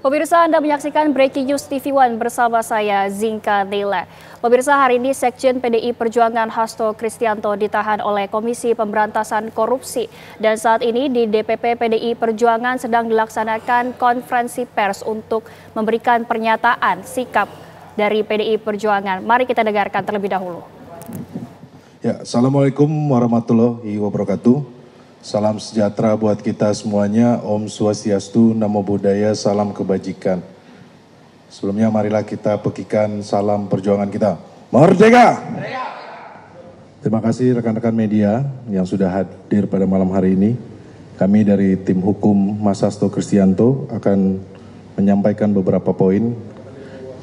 Pemirsa, Anda menyaksikan Breaking News TV One bersama saya, Zinka Nela. Pemirsa, hari ini Sekjen PDI Perjuangan Hasto Kristianto ditahan oleh Komisi Pemberantasan Korupsi. Dan saat ini di DPP PDI Perjuangan sedang dilaksanakan konferensi pers untuk memberikan pernyataan sikap dari PDI Perjuangan. Mari kita dengarkan terlebih dahulu. Ya, Assalamualaikum warahmatullahi wabarakatuh. Salam sejahtera buat kita semuanya, Om Swastiastu, Namo Buddhaya, salam kebajikan. Sebelumnya marilah kita pekikan salam perjuangan kita. Merdeka! Terima kasih rekan-rekan media yang sudah hadir pada malam hari ini. Kami dari tim hukum Mas Hasto Kristianto akan menyampaikan beberapa poin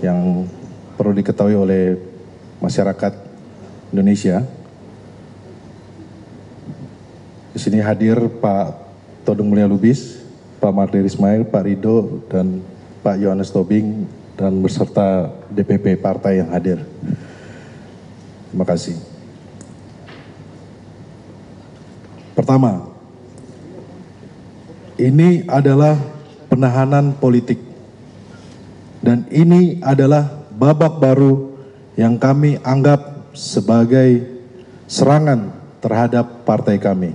yang perlu diketahui oleh masyarakat Indonesia. Di sini hadir Pak Todung Mulya Lubis, Pak Magdir Ismail, Pak Rido, dan Pak Yohanes Tobing, dan beserta DPP partai yang hadir. Terima kasih. Pertama, ini adalah penahanan politik. Dan ini adalah babak baru yang kami anggap sebagai serangan terhadap partai kami.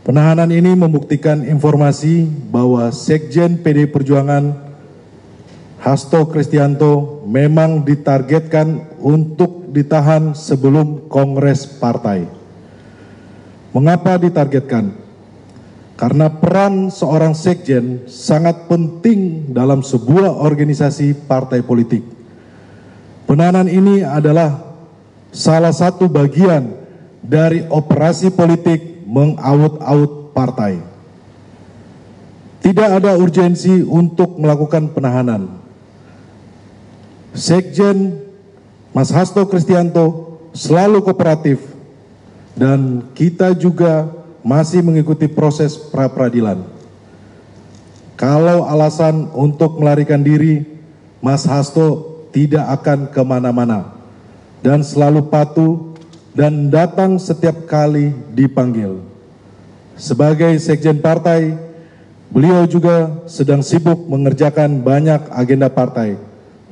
Penahanan ini membuktikan informasi bahwa Sekjen PDI Perjuangan Hasto Kristianto memang ditargetkan untuk ditahan sebelum Kongres Partai. Mengapa ditargetkan? Karena peran seorang Sekjen sangat penting dalam sebuah organisasi partai politik. Penahanan ini adalah salah satu bagian dari operasi politik mengaut-aut partai. Tidak ada urgensi untuk melakukan penahanan. Sekjen Mas Hasto Kristianto selalu kooperatif dan kita juga masih mengikuti proses pra-peradilan. Kalau alasan untuk melarikan diri, Mas Hasto tidak akan kemana-mana dan selalu patuh dan datang setiap kali dipanggil. Sebagai Sekjen partai, beliau juga sedang sibuk mengerjakan banyak agenda partai,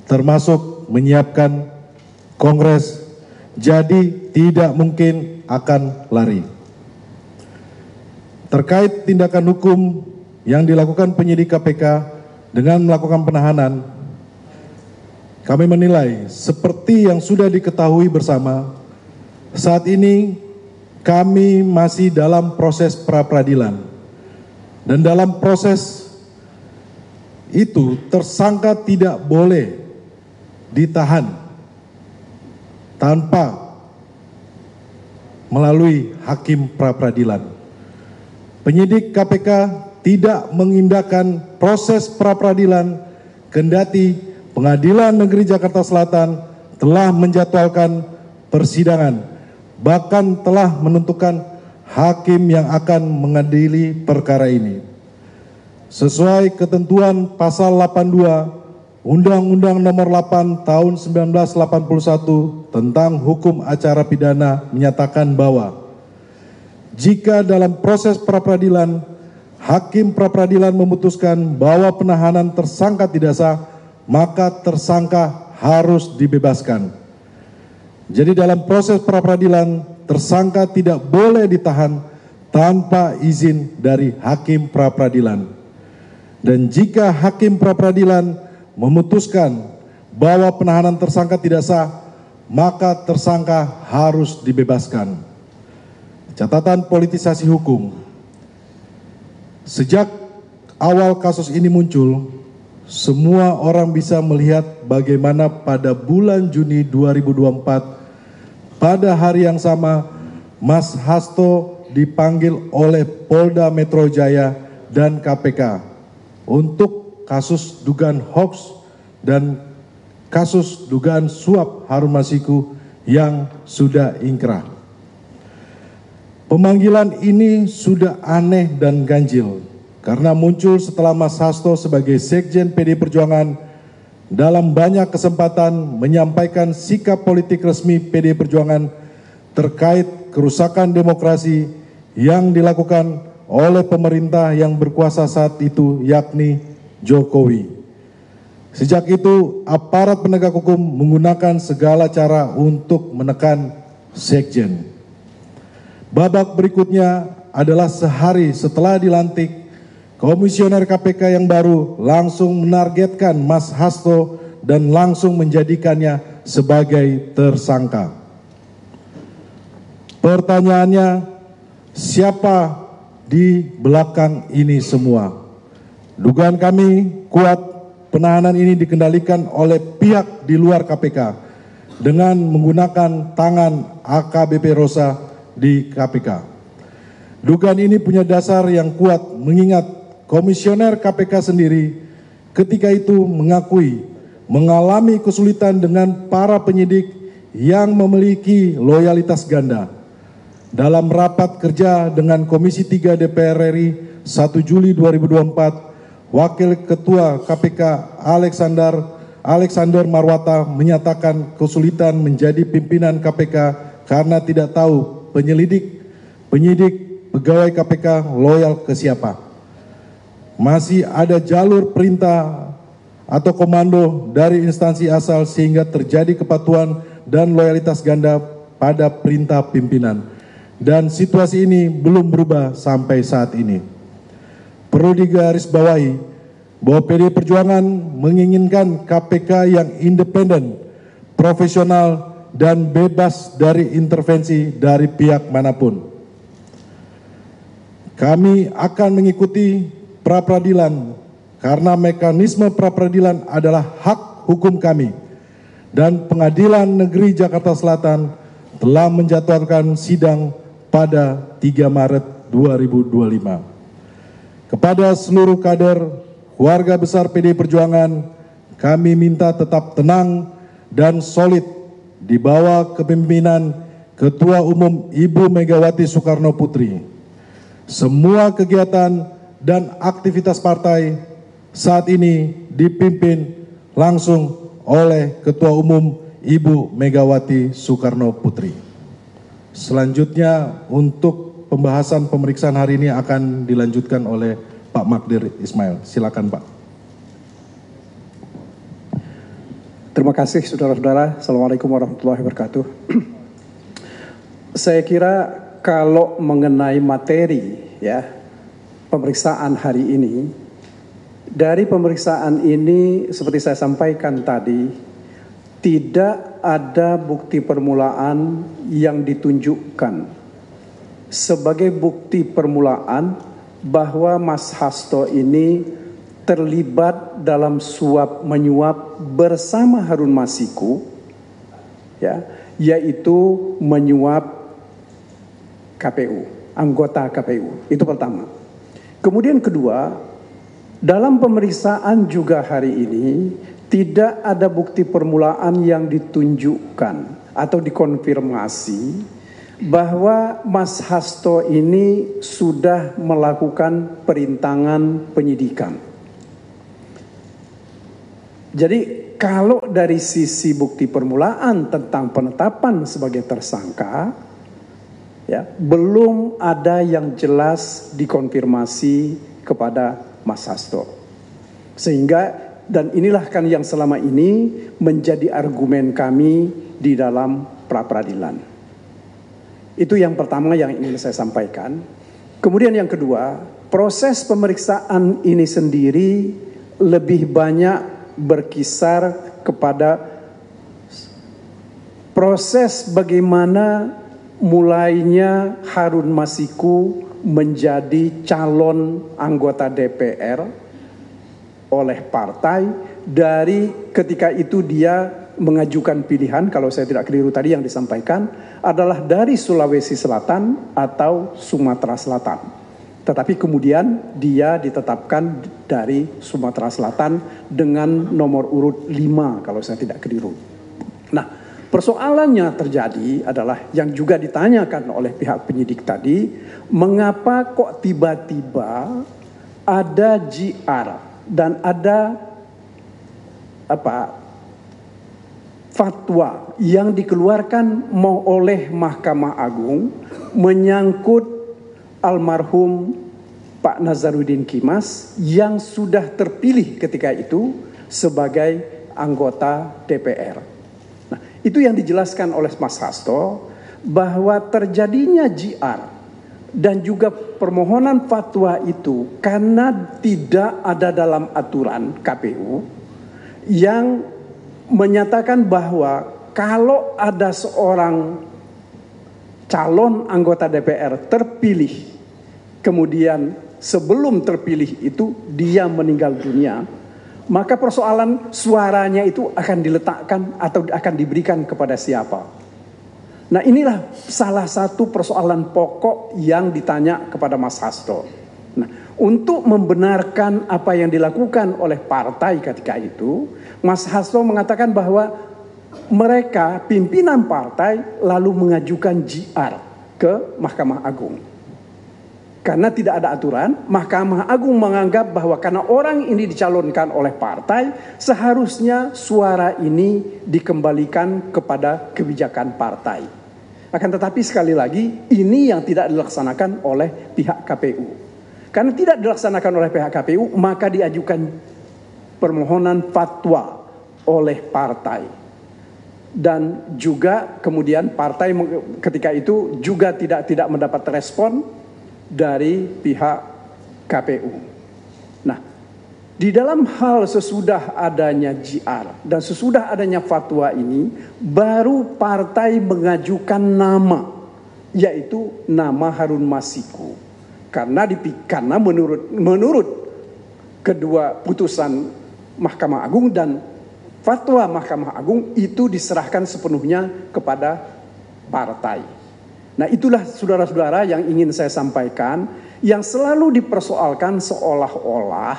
termasuk menyiapkan Kongres, jadi tidak mungkin akan lari. Terkait tindakan hukum yang dilakukan penyidik KPK dengan melakukan penahanan, kami menilai seperti yang sudah diketahui bersama, saat ini kami masih dalam proses pra-peradilan. Dan dalam proses itu tersangka tidak boleh ditahan tanpa melalui hakim pra-peradilan. Penyidik KPK tidak mengindahkan proses pra-peradilan kendati Pengadilan Negeri Jakarta Selatan telah menjadwalkan persidangan, bahkan telah menentukan hakim yang akan mengadili perkara ini. Sesuai ketentuan pasal 82 Undang-Undang Nomor 8 Tahun 1981 tentang Hukum Acara Pidana menyatakan bahwa jika dalam proses pra-peradilan hakim pra-peradilan memutuskan bahwa penahanan tersangka tidak sah, maka tersangka harus dibebaskan. Jadi dalam proses pra-peradilan, tersangka tidak boleh ditahan tanpa izin dari hakim pra-peradilan. Dan jika hakim pra-peradilan memutuskan bahwa penahanan tersangka tidak sah, maka tersangka harus dibebaskan. Catatan politisasi hukum. Sejak awal kasus ini muncul, semua orang bisa melihat bagaimana pada bulan Juni 2024, pada hari yang sama, Mas Hasto dipanggil oleh Polda Metro Jaya dan KPK untuk kasus dugaan hoaks dan kasus dugaan suap Harun Masiku yang sudah ingkrah. Pemanggilan ini sudah aneh dan ganjil karena muncul setelah Mas Hasto sebagai Sekjen PDI Perjuangan dalam banyak kesempatan menyampaikan sikap politik resmi PDI Perjuangan terkait kerusakan demokrasi yang dilakukan oleh pemerintah yang berkuasa saat itu, yakni Jokowi. Sejak itu, aparat penegak hukum menggunakan segala cara untuk menekan sekjen. Babak berikutnya adalah sehari setelah dilantik, Komisioner KPK yang baru langsung menargetkan Mas Hasto dan langsung menjadikannya sebagai tersangka. Pertanyaannya, siapa di belakang ini semua? Dugaan kami kuat penahanan ini dikendalikan oleh pihak di luar KPK dengan menggunakan tangan AKBP Rosa di KPK. Dugaan ini punya dasar yang kuat mengingat Komisioner KPK sendiri ketika itu mengakui mengalami kesulitan dengan para penyidik yang memiliki loyalitas ganda. Dalam rapat kerja dengan Komisi 3 DPR RI 1 Juli 2024, Wakil Ketua KPK Alexander Marwata menyatakan kesulitan menjadi pimpinan KPK karena tidak tahu penyidik, pegawai KPK loyal ke siapa. Masih ada jalur perintah atau komando dari instansi asal sehingga terjadi kepatuhan dan loyalitas ganda pada perintah pimpinan. Dan situasi ini belum berubah sampai saat ini. Perlu digarisbawahi bahwa PDI Perjuangan menginginkan KPK yang independen, profesional, dan bebas dari intervensi dari pihak manapun. Kami akan mengikuti pra-peradilan karena mekanisme pra-peradilan adalah hak hukum kami dan Pengadilan Negeri Jakarta Selatan telah menjadwalkan sidang pada 3 Maret 2025. Kepada seluruh kader keluarga besar PDI Perjuangan, kami minta tetap tenang dan solid di bawah kepemimpinan Ketua Umum Ibu Megawati Soekarno Putri. Semua kegiatan dan aktivitas partai saat ini dipimpin langsung oleh Ketua Umum Ibu Megawati Soekarno Putri. Selanjutnya untuk pembahasan pemeriksaan hari ini akan dilanjutkan oleh Pak Magdir Ismail. Silakan Pak. Terima kasih saudara-saudara. Assalamualaikum warahmatullahi wabarakatuh. Saya kira kalau mengenai materi ya pemeriksaan hari ini, dari pemeriksaan ini seperti saya sampaikan tadi, tidak ada bukti permulaan yang ditunjukkan sebagai bukti permulaan bahwa Mas Hasto ini terlibat dalam suap menyuap bersama Harun Masiku, ya, yaitu menyuap KPU, anggota KPU. Itu pertama. Kemudian kedua, dalam pemeriksaan juga hari ini tidak ada bukti permulaan yang ditunjukkan atau dikonfirmasi bahwa Mas Hasto ini sudah melakukan perintangan penyidikan. Jadi kalau dari sisi bukti permulaan tentang penetapan sebagai tersangka, ya, belum ada yang jelas dikonfirmasi kepada Mas Hasto. Sehingga, dan inilah kan yang selama ini menjadi argumen kami di dalam pra-peradilan. Itu yang pertama yang ingin saya sampaikan. Kemudian yang kedua, proses pemeriksaan ini sendiri lebih banyak berkisar kepada proses bagaimana mulainya Harun Masiku menjadi calon anggota DPR oleh partai dari ketika itu dia mengajukan pilihan, kalau saya tidak keliru tadi yang disampaikan, adalah dari Sulawesi Selatan atau Sumatera Selatan. Tetapi kemudian dia ditetapkan dari Sumatera Selatan dengan nomor urut 5 kalau saya tidak keliru. Nah, persoalannya terjadi adalah yang juga ditanyakan oleh pihak penyidik tadi, mengapa kok tiba-tiba ada GR dan ada fatwa yang dikeluarkan oleh Mahkamah Agung menyangkut almarhum Pak Nazarudin Kimas yang sudah terpilih ketika itu sebagai anggota DPR. Nah, itu yang dijelaskan oleh Mas Hasto bahwa terjadinya JR dan juga permohonan fatwa itu karena tidak ada dalam aturan KPU yang menyatakan bahwa kalau ada seorang calon anggota DPR terpilih, kemudian sebelum terpilih itu dia meninggal dunia, maka persoalan suaranya itu akan diletakkan atau akan diberikan kepada siapa. Nah, inilah salah satu persoalan pokok yang ditanya kepada Mas Hasto. Nah, untuk membenarkan apa yang dilakukan oleh partai ketika itu, Mas Hasto mengatakan bahwa mereka pimpinan partai lalu mengajukan JR ke Mahkamah Agung. Karena tidak ada aturan, Mahkamah Agung menganggap bahwa karena orang ini dicalonkan oleh partai, seharusnya suara ini dikembalikan kepada kebijakan partai. Akan tetapi sekali lagi, ini yang tidak dilaksanakan oleh pihak KPU. Karena tidak dilaksanakan oleh pihak KPU, maka diajukan permohonan fatwa oleh partai. Dan juga kemudian partai ketika itu juga tidak mendapat respon dari pihak KPU. Nah, di dalam hal sesudah adanya JR dan sesudah adanya fatwa ini, baru partai mengajukan nama, yaitu nama Harun Masiku. Karena menurut kedua putusan Mahkamah Agung dan fatwa Mahkamah Agung itu diserahkan sepenuhnya kepada partai. Nah, itulah saudara-saudara yang ingin saya sampaikan, yang selalu dipersoalkan seolah-olah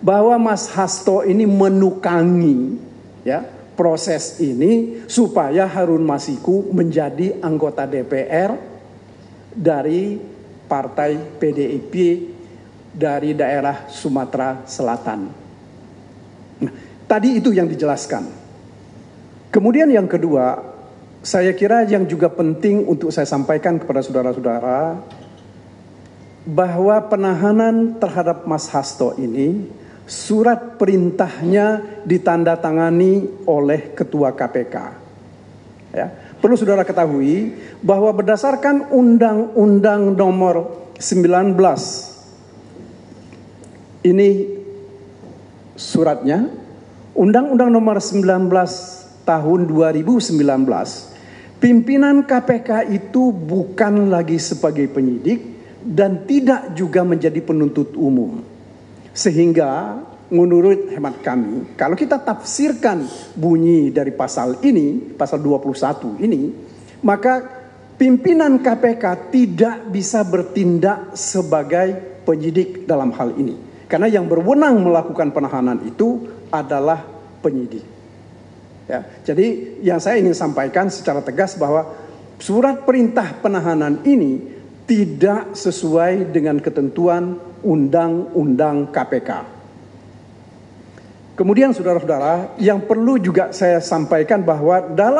bahwa Mas Hasto ini menukangi ya proses ini supaya Harun Masiku menjadi anggota DPR dari partai PDIP dari daerah Sumatera Selatan. Nah, tadi itu yang dijelaskan. Kemudian yang kedua, saya kira yang juga penting untuk saya sampaikan kepada saudara-saudara, bahwa penahanan terhadap Mas Hasto ini, surat perintahnya ditandatangani oleh Ketua KPK. Ya, perlu saudara ketahui bahwa berdasarkan Undang-Undang Nomor 19, ini suratnya, Undang-Undang Nomor 19 tahun 2019, pimpinan KPK itu bukan lagi sebagai penyidik dan tidak juga menjadi penuntut umum. Sehingga menurut hemat kami, kalau kita tafsirkan bunyi dari pasal ini, pasal 21 ini, maka pimpinan KPK tidak bisa bertindak sebagai penyidik dalam hal ini. Karena yang berwenang melakukan penahanan itu adalah penyidik. Ya, jadi yang saya ingin sampaikan secara tegas bahwa surat perintah penahanan ini tidak sesuai dengan ketentuan Undang-Undang KPK. Kemudian saudara-saudara, yang perlu juga saya sampaikan bahwa dalam